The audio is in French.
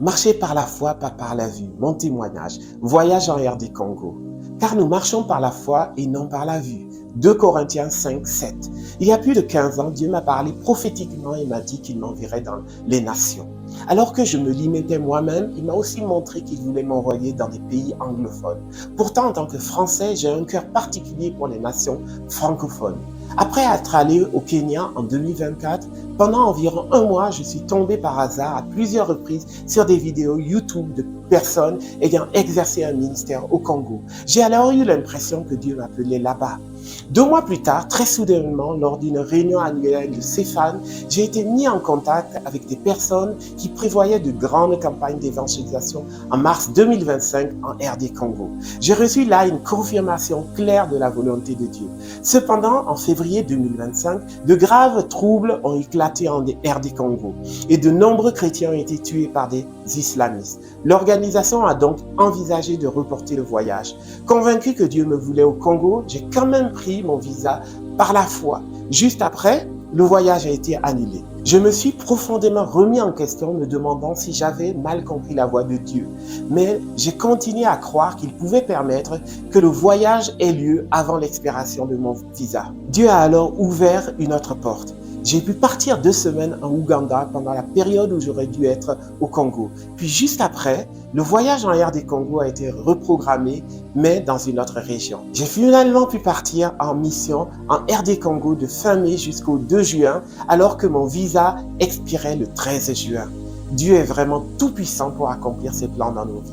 Marcher par la foi, pas par la vue. Mon témoignage. Voyage en RD Congo. Car nous marchons par la foi et non par la vue. 2 Corinthiens 5, 7. Il y a plus de 15 ans, Dieu m'a parlé prophétiquement et m'a dit qu'il m'enverrait dans les nations. Alors que je me limitais moi-même, il m'a aussi montré qu'il voulait m'envoyer dans des pays anglophones. Pourtant, en tant que Français, j'ai un cœur particulier pour les nations francophones. Après être allé au Kenya en 2024, pendant environ un mois, je suis tombé par hasard à plusieurs reprises sur des vidéos YouTube de personnes ayant exercé un ministère au Congo. J'ai alors eu l'impression que Dieu m'appelait là-bas. 2 mois plus tard, très soudainement, lors d'une réunion annuelle de Céphane, j'ai été mis en contact avec des personnes qui prévoyaient de grandes campagnes d'évangélisation en mars 2025 en RD Congo. J'ai reçu là une confirmation claire de la volonté de Dieu. Cependant, en février 2025, de graves troubles ont éclaté en RD Congo et de nombreux chrétiens ont été tués par des islamistes. L'organisation a donc envisagé de reporter le voyage. Convaincu que Dieu me voulait au Congo, j'ai quand même pris mon visa par la foi. Juste après, le voyage a été annulé. Je me suis profondément remis en question, me demandant si j'avais mal compris la voix de Dieu. Mais j'ai continué à croire qu'il pouvait permettre que le voyage ait lieu avant l'expiration de mon visa. Dieu a alors ouvert une autre porte. J'ai pu partir 2 semaines en Ouganda pendant la période où j'aurais dû être au Congo. Puis juste après, le voyage en RD Congo a été reprogrammé, mais dans une autre région. J'ai finalement pu partir en mission en RD Congo de fin mai jusqu'au 2 juin, alors que mon visa expirait le 13 juin. Dieu est vraiment tout puissant pour accomplir ses plans dans nos vies.